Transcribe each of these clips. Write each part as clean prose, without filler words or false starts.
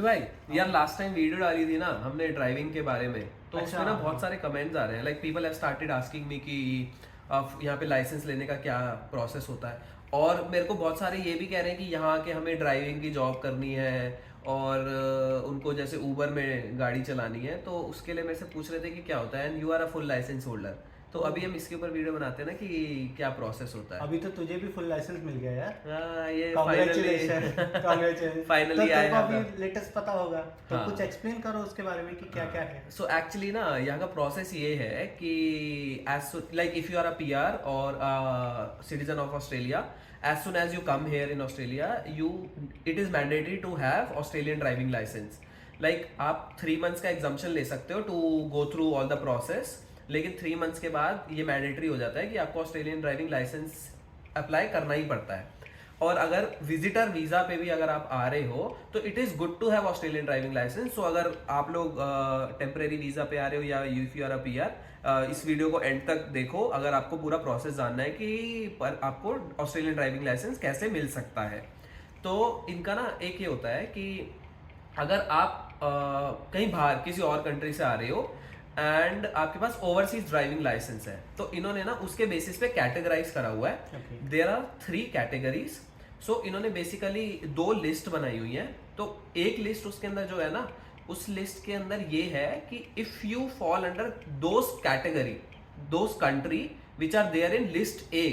भाई यार last time video डाली थी ना हमने ड्राइविंग के बारे में, तो अच्छा, उसमें ना बहुत हाँ। सारे कमेंट्स आ रहे हैं। Like people have started asking me कि यहाँ पे लाइसेंस लेने का क्या प्रोसेस होता है। और मेरे को बहुत सारे ये भी कह रहे हैं कि यहाँ के हमें ड्राइविंग की जॉब करनी है और उनको जैसे ऊबर में गाड़ी चलानी है, तो उसके लिए मेरे से पूछ रहे थे कि क्या होता है and you are a full licence holder. तो अभी हम इसके ऊपर वीडियो बनाते हैं ना कि क्या प्रोसेस होता है। अभी तो तुझे भी फुल लाइसेंस मिल गया यार। हाँ, ये कांग्रेचुलेशन। कांग्रेचुलेशन। फाइनली तो तेरे को आई अभी लेटेस्ट पता होगा, तो हाँ। कुछ एक्सप्लेन करो उसके बारे में कि क्या क्या है। सो एक्चुअली ना यहाँ का प्रोसेस ये है कि as like if you are a PR और citizen of Australia, as soon as you come here in Australia you it is mandatory to have Australian driving licence. Like आप 3 months का exemption ले सकते हो to go through all the process, लेकिन 3 months के बाद ये मैंडेटरी हो जाता है कि आपको ऑस्ट्रेलियन ड्राइविंग लाइसेंस अप्लाई करना ही पड़ता है। और अगर विजिटर वीजा पे भी अगर आप आ रहे हो तो it is good to have Australian driving licence. So अगर आप लोग टेम्परेरी वीजा पे आ रहे हो या if you are a PR, इस वीडियो को एंड तक देखो अगर आपको पूरा प्रोसेस जानना है कि पर आपको ऑस्ट्रेलियन ड्राइविंग लाइसेंस कैसे मिल सकता है। तो इनका ना एक ये होता है कि अगर आप कहीं बाहर किसी और कंट्री से आ रहे हो एंड आपके पास ओवरसीज ड्राइविंग लाइसेंस है, तो इन्होंने ना उसके बेसिस पे कैटेगराइज करा हुआ है। Okay. There are 3 categories. So इन्होंने बेसिकली 2 लिस्ट बनाई हुई है। तो एक लिस्ट उसके अंदर जो है ना, उस लिस्ट के अंदर ये है कि if you fall under those category, those country which are there in list a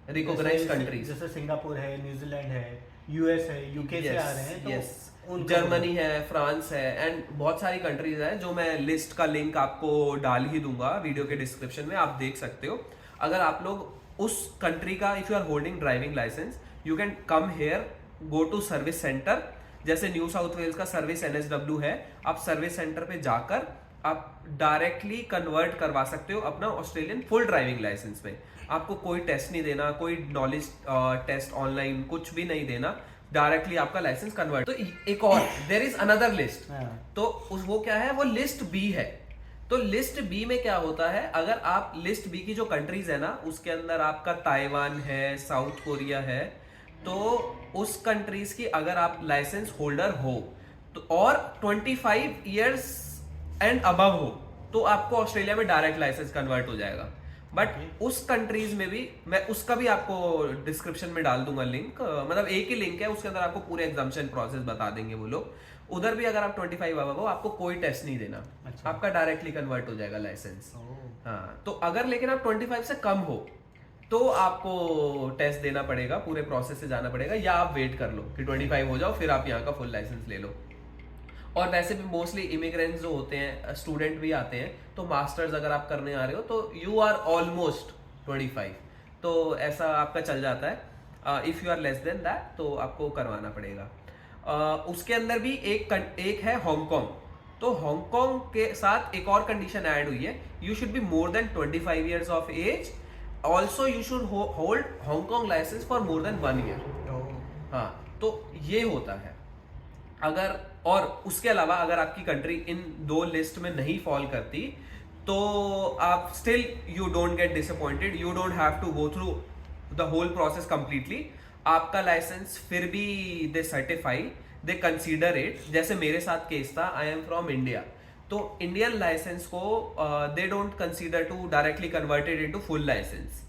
recognised countries, जैसे सिंगापुर है, न्यूजीलैंड है, यूएस है, यूके से आ रहे हैं, तो यस, उनको जर्मनी है, फ्रांस है एंड बहुत सारी कंट्रीज है जो मैं लिस्ट का लिंक आपको डाल ही दूंगा वीडियो के डिस्क्रिप्शन में, आप देख सकते हो। अगर आप लोग उस कंट्री का if you are holding driving licence you can come here, go to service centre. जैसे न्यू साउथ वेल्स का सर्विस NSW है, आप सर्विस सेंटर पे जाकर आप डायरेक्टली कन्वर्ट करवा सकते हो अपना ऑस्ट्रेलियन फुल ड्राइविंग लाइसेंस में। आपको कोई टेस्ट नहीं देना, कोई नॉलेज टेस्ट ऑनलाइन कुछ भी नहीं देना, डायरेक्टली आपका लाइसेंस कन्वर्ट। तो एक और देयर इज अनदर लिस्ट। हाँ। तो वो क्या है, वो लिस्ट बी है। तो लिस्ट बी में क्या होता है, अगर आप लिस्ट बी की जो कंट्रीज है ना उसके अंदर आपका ताइवान है, साउथ कोरिया है, तो उस कंट्रीज की अगर आप लाइसेंस होल्डर हो तो और 25 इयर्स एंड अबव हो तो आपको ऑस्ट्रेलिया में डायरेक्ट लाइसेंस कन्वर्ट हो जाएगा। बट उस कंट्रीज में भी मैं उसका भी आपको डिस्क्रिप्शन में डाल दूंगा लिंक, मतलब एक ही लिंक है, उसके अंदर आपको पूरे एग्जाम्शन प्रोसेस बता देंगे वो लोग। उधर भी अगर आप 25 अबव हो आपको कोई टेस्ट नहीं देना। अच्छा। आपका डायरेक्टली कन्वर्ट हो जाएगा लाइसेंस। ओह। हाँ, तो अगर लेकिन आप 25 से कम हो तो आपको टेस्ट देना पड़ेगा, पूरे प्रोसेस से जाना पड़ेगा, या आप वेट कर लो कि 25 हो जाओ फिर आप यहाँ का फुल लाइसेंस ले लो। और वैसे भी मोस्टली इमिग्रेंट्स जो होते हैं, स्टूडेंट भी आते हैं, तो मास्टर्स अगर आप करने आ रहे हो तो यू आर ऑलमोस्ट 25, तो ऐसा आपका चल जाता है। If you are less than that तो आपको करवाना पड़ेगा। उसके अंदर भी एक है हांगकांग। तो हांगकांग के साथ एक और कंडीशन ऐड हुई है, you should be more than 25 years of age, also you should hold Hong Kong licence for more than 1 year. हाँ, तो ये होता है। अगर और उसके अलावा अगर आपकी कंट्री इन 2 लिस्ट में नहीं फॉल करती तो आप still you don't get disappointed, you don't have to go through the whole process completely. आपका लाइसेंस फिर भी they certify, they consider it. जैसे मेरे साथ केस था, आई एम फ्रॉम इंडिया, तो इंडियन लाइसेंस को they don't consider to directly converted into full licence.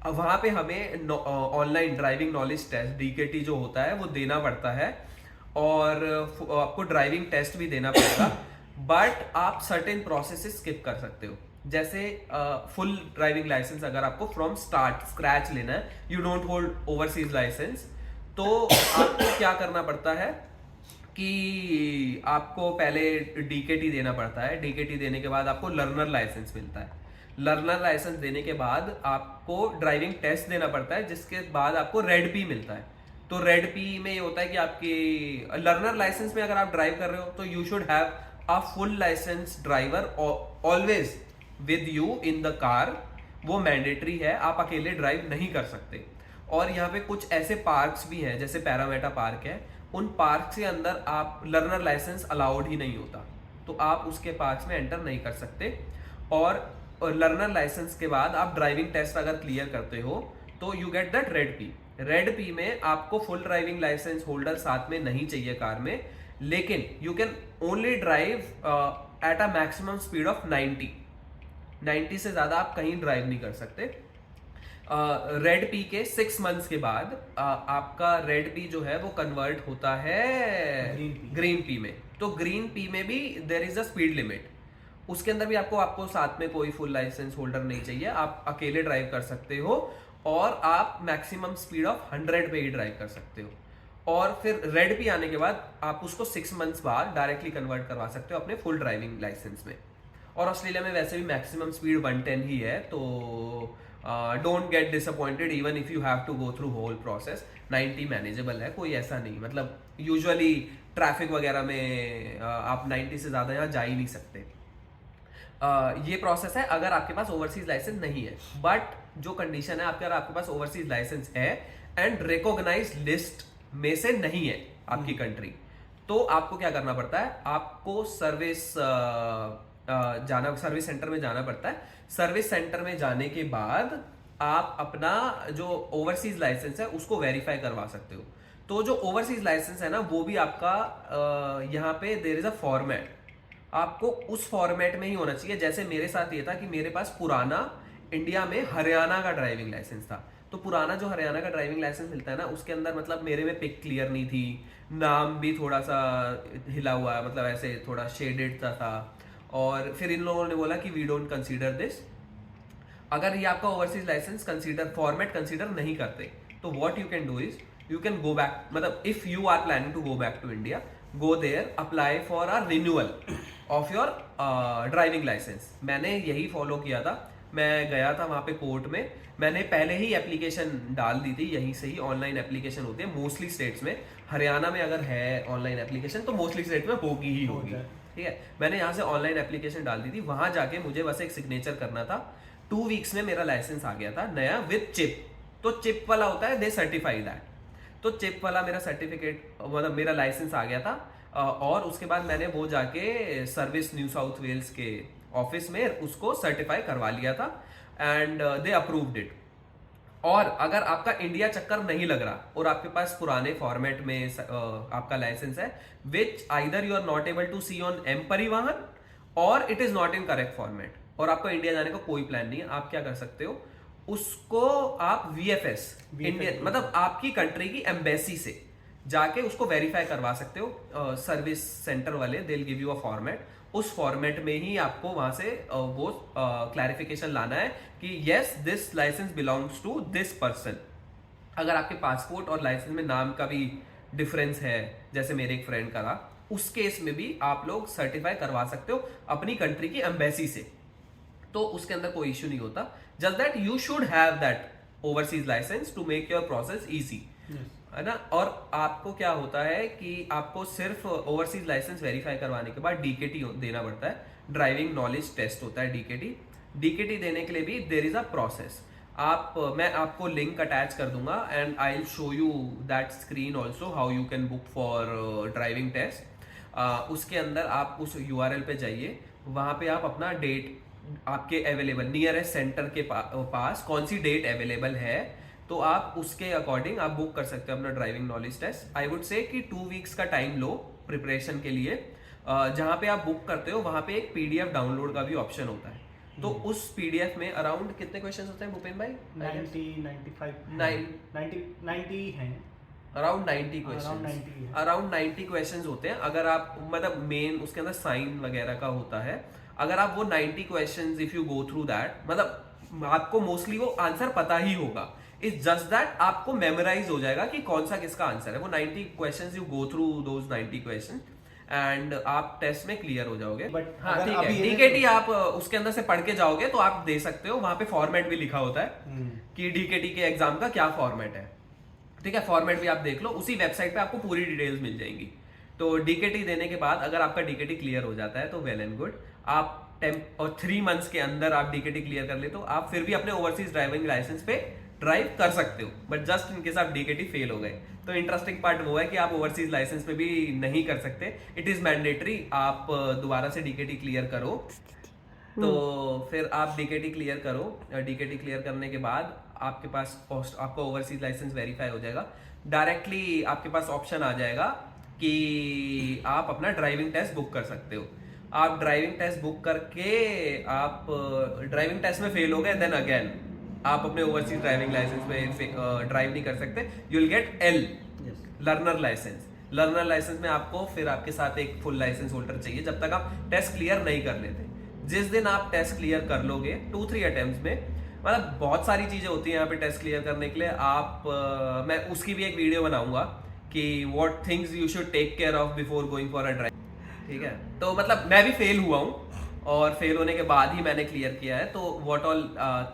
वहां पे हमें online driving knowledge test DKT जो होता है वो देना पड़ता है और आपको ड्राइविंग टेस्ट भी देना पड़ेगा। बट आप सर्टेन प्रोसेसेस स्किप कर सकते हो। जैसे फुल ड्राइविंग लाइसेंस अगर आपको फ्रॉम स्टार्ट स्क्रैच लेना है, you don't hold overseas licence, तो आपको क्या करना पड़ता है कि आपको पहले DKT देना पड़ता है। DKT देने के बाद आपको लर्नर लाइसेंस मिलता है। लर्नर लाइसेंस देने के बाद आपको ड्राइविंग टेस्ट देना पड़ता है, जिसके बाद आपको रेड पी मिलता है। तो रेड पी में ये होता है कि आपकी लर्नर लाइसेंस में अगर आप ड्राइव कर रहे हो तो you should have a full licence driver always with you in the car. वो मैंडेटरी है, आप अकेले ड्राइव नहीं कर सकते। और यहाँ पे कुछ ऐसे पार्क्स भी हैं, जैसे पैरामेटा पार्क है, उन पार्क के अंदर आप लर्नर लाइसेंस अलाउड ही नहीं होता, तो आप उसके पार्क्स में एंटर नहीं कर सकते। और लर्नर लाइसेंस के बाद आप ड्राइविंग टेस्ट अगर क्लियर करते हो तो you get that red P. Red P में आपको फुल ड्राइविंग लाइसेंस होल्डर साथ में नहीं चाहिए कार में, लेकिन you can only drive at a maximum speed of 90 से ज्यादा आप कहीं ड्राइव नहीं कर सकते। रेड पी के 6 मंथ्स के बाद आपका रेड पी जो है वो कन्वर्ट होता है ग्रीन पी में। तो ग्रीन पी में भी there is a speed limit, उसके अंदर भी आपको साथ में कोई फुल लाइसेंस होल्डर नहीं चाहिए, आप अकेले ड्राइव कर सकते हो और आप मैक्सिमम स्पीड ऑफ 100 पे ही ड्राइव कर सकते हो। और फिर रेड पी आने के बाद आप उसको 6 मंथ्स बाद डायरेक्टली कन्वर्ट करवा सकते हो अपने फुल ड्राइविंग लाइसेंस में। और ऑस्ट्रेलिया में वैसे भी मैक्सिमम स्पीड 110 ही है, तो don't get disappointed even if you have to go through whole process. 90 manageable है, कोई ऐसा नहीं, मतलब यूजुअली ट्रैफिक वगैरह में आप 90 से ज़्यादा यहाँ जा ही नहीं सकते। ये प्रोसेस है अगर आपके पास ओवरसीज लाइसेंस नहीं है। बट जो कंडीशन है आपके पास ओवरसीज लाइसेंस है एंड रिकॉग्नाइज लिस्ट में से नहीं है आपकी कंट्री, तो आपको क्या करना पड़ता है, आपको सर्विस सेंटर में जाना पड़ता है। सर्विस सेंटर में जाने के बाद आप अपना जो ओवरसीज लाइसेंस है उसको वेरीफाई करवा सकते हो। तो जो ओवरसीज लाइसेंस है ना वो भी आपका यहाँ पे देयर इज अ फॉर्मेट, आपको उस फॉर्मेट में ही होना चाहिए। जैसे मेरे साथ ये था कि मेरे पास पुराना इंडिया में हरियाणा का ड्राइविंग लाइसेंस था, तो पुराना जो हरियाणा का ड्राइविंग लाइसेंस मिलता है ना उसके अंदर मतलब मेरे में पिक क्लियर नहीं थी, नाम भी थोड़ा सा हिला हुआ है, मतलब ऐसे थोड़ा शेडेड सा था। और फिर इन लोगों ने बोला कि वी डोंट कंसीडर दिस, अगर ये आपका ओवरसीज लाइसेंस फॉर्मेट कंसीडर नहीं करते तो what you can do is you can go back, मतलब if you are planning to go back to India, go there, apply for a renewal of your driving licence. मैंने यही follow किया था, मैं गया था वहां पे कोर्ट में, मैंने पहले ही एप्लीकेशन डाल दी थी, यहीं से ही ऑनलाइन एप्लीकेशन होती है मोस्टली स्टेट्स में। हरियाणा में अगर है ऑनलाइन एप्लीकेशन तो मोस्टली स्टेट में होगी ही होगी, ठीक है। मैंने यहाँ से ऑनलाइन एप्लीकेशन डाल दी थी, वहां जाके मुझे बस एक सिग्नेचर करना था। 2 वीक्स में मेरा लाइसेंस आ गया था नया विद चिप। तो चिप वाला होता है दे सर्टिफाई दैट, तो चिप वाला मेरा सर्टिफिकेट मतलब मेरा लाइसेंस आ गया था। और उसके बाद मैंने वो जाके सर्विस न्यू साउथ वेल्स के ऑफिस में उसको सर्टिफाई करवा लिया था एंड दे अप्रूव्ड इट। और अगर आपका इंडिया चक्कर नहीं लग रहा और आपके पास पुराने फॉर्मेट में आपका लाइसेंस है which either you are not able to see on M Parivahan और it is not in correct format, और आपको इंडिया जाने का कोई प्लान नहीं है, आप क्या कर सकते हो, उसको आप VFS इंडियन मतलब आपकी कंट्री की एम्बेसी से जाके उसको वेरीफाई करवा सकते हो। सर्विस सेंटर वाले they will give you a format, उस फॉर्मेट में ही आपको वहां से वो क्लैरिफिकेशन लाना है कि yes this licence belongs to this person. अगर आपके पासपोर्ट और लाइसेंस में नाम का भी डिफरेंस है, जैसे मेरे एक फ्रेंड का था, उस केस में भी आप लोग सर्टिफाई करवा सकते हो अपनी कंट्री की एम्बेसी से, तो उसके अंदर कोई इश्यू नहीं होता। Just that you should have that overseas licence to make your process easy, है ना। और आपको क्या होता है कि आपको सिर्फ ओवरसीज लाइसेंस वेरीफाई करवाने के बाद DKT देना पड़ता है, ड्राइविंग नॉलेज टेस्ट होता है DKT देने के लिए भी देयर इज अ प्रोसेस। मैं आपको लिंक अटैच कर दूंगा and I will show you that screen also how you can book for driving test. उसके अंदर आप उस URL पे जाइए, वहां पे आप अपना डेट आपके अवेलेबल नियरेस्ट सेंटर के पास कौन सी डेट अवेलेबल है, तो आप उसके अकॉर्डिंग आप बुक कर सकते हो अपना driving knowledge test. I would say कि 2 वीक्स का टाइम लो प्रिपरेशन के लिए। जहां पे आप बुक करते हो वहां पे एक PDF डाउनलोड का भी ऑप्शन होता है, तो उस PDF में अराउंड कितने क्वेश्चंस होते हैं भूपेन भाई? 90 हैं, अराउंड 90 क्वेश्चंस, अराउंड 90 क्वेश्चंस होते हैं। अगर आप मतलब मेन उसके अंदर साइन वगैरह का होता है, अगर आप वो 90 questions if you go through that, मतलब आपको मोस्टली वो आंसर पता ही होगा, इट्स जस्ट दैट आपको मेमोराइज हो जाएगा कि कौन सा किसका आंसर है। वो 90 questions you go through those 90 questions and आप टेस्ट में क्लियर हो जाओगे। बट हाँ ठीक है, DKT आप उसके अंदर से पढ़ के जाओगे तो आप दे सकते हो, वहां पे फॉर्मेट भी लिखा होता है कि DKT के एग्जाम का क्या फॉर्मेट है, ठीक है। फॉर्मेट भी आप देख लो, उसी वेबसाइट पे आपको पूरी डिटेल्स मिल जाएंगी। तो DKT देने के बाद अगर आपका DKT क्लियर हो जाता है तो वेल एंड गुड, आप 3 मंथ्स के अंदर आप DKT क्लियर कर ले तो आप फिर भी अपने ओवरसीज ड्राइविंग लाइसेंस पे ड्राइव कर सकते हो। बट जस्ट इन केस आप DKT फेल हो गए तो इंटरेस्टिंग पार्ट वो है कि आप ओवरसीज लाइसेंस पे भी नहीं कर सकते, इट इज मैंडेटरी, आप दोबारा से DKT क्लियर करो। तो फिर आप DKT क्लियर करो, DKT क्लियर करने के बाद आपके पास आपका ओवरसीज लाइसेंस वेरीफाई हो जाएगा। डायरेक्टली आपके पास ऑप्शन आ जाएगा कि आप अपना ड्राइविंग टेस्ट बुक कर सकते हो। आप ड्राइविंग टेस्ट बुक करके आप ड्राइविंग टेस्ट में फेल हो गए, देन अगेन आप अपने ओवरसीज ड्राइविंग लाइसेंस में ड्राइव नहीं कर सकते। You will get L, learner licence. Learner licence में आपको फिर आपके साथ एक फुल लाइसेंस होल्डर चाहिए जब तक आप टेस्ट क्लियर नहीं कर लेते। जिस दिन आप टेस्ट क्लियर कर लोगे 2-3 अटेम्प्ट्स में, मतलब बहुत सारी चीजें होती हैं यहाँ पे टेस्ट क्लियर करने के लिए। आप मैं उसकी भी एक वीडियो बनाऊंगा कि what things you should take care of before going for a drive, ठीक है। तो मतलब मैं भी फेल हुआ हूँ और फेल होने के बाद ही मैंने क्लियर किया है। तो what all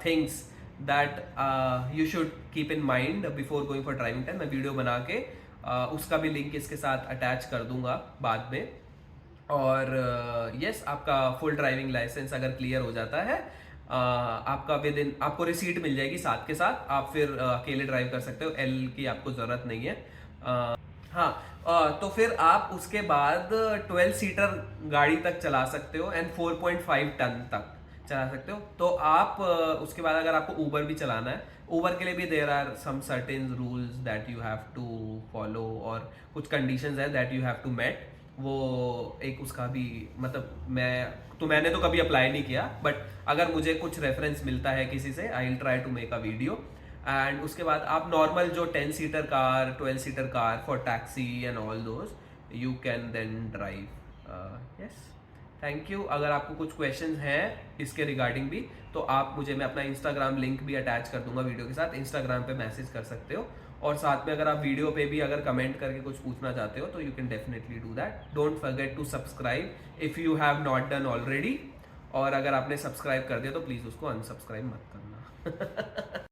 things that you should keep in mind before going for driving test, मैं वीडियो बना के उसका भी लिंक इसके साथ अटैच कर दूंगा बाद में। और यस, आपका फुल ड्राइविंग लाइसेंस अगर क्लियर हो जाता है, आपका विद इन आपको रिसीट मिल जाएगी साथ के साथ। आप फिर अकेले ड्राइव कर सकते हो, एल की आपको जरूरत नहीं है। हाँ, तो फिर आप उसके बाद 12 सीटर गाड़ी तक चला सकते हो एंड 4.5 टन तक चला सकते हो। तो आप उसके बाद अगर आपको ऊबर भी चलाना है, ऊबर के लिए भी there are some certain rules that you have to follow, और कुछ कंडीशंस है that you have to met. वो एक उसका भी मतलब मैंने तो कभी अप्लाई नहीं किया, बट अगर मुझे कुछ रेफरेंस मिलता है किसी से, I will try to make a video. And उसके बाद आप नॉर्मल जो 10 seater car, 12 seater car for taxi and all those you can then drive. Yes, thank you. अगर आपको कुछ क्वेश्चंस हैं इसके रिगार्डिंग भी, तो आप मुझे, मैं अपना इंस्टाग्राम लिंक भी अटैच कर दूंगा वीडियो के साथ, इंस्टाग्राम पे मैसेज कर सकते हो। और साथ में अगर आप वीडियो पे भी अगर कमेंट करके कुछ पूछना चाहते हो तो you can definitely do that. Don't forget to subscribe if you have not done already. और अगर आपने सब्सक्राइब कर दिया तो प्लीज़ उसको अनसब्सक्राइब मत करना।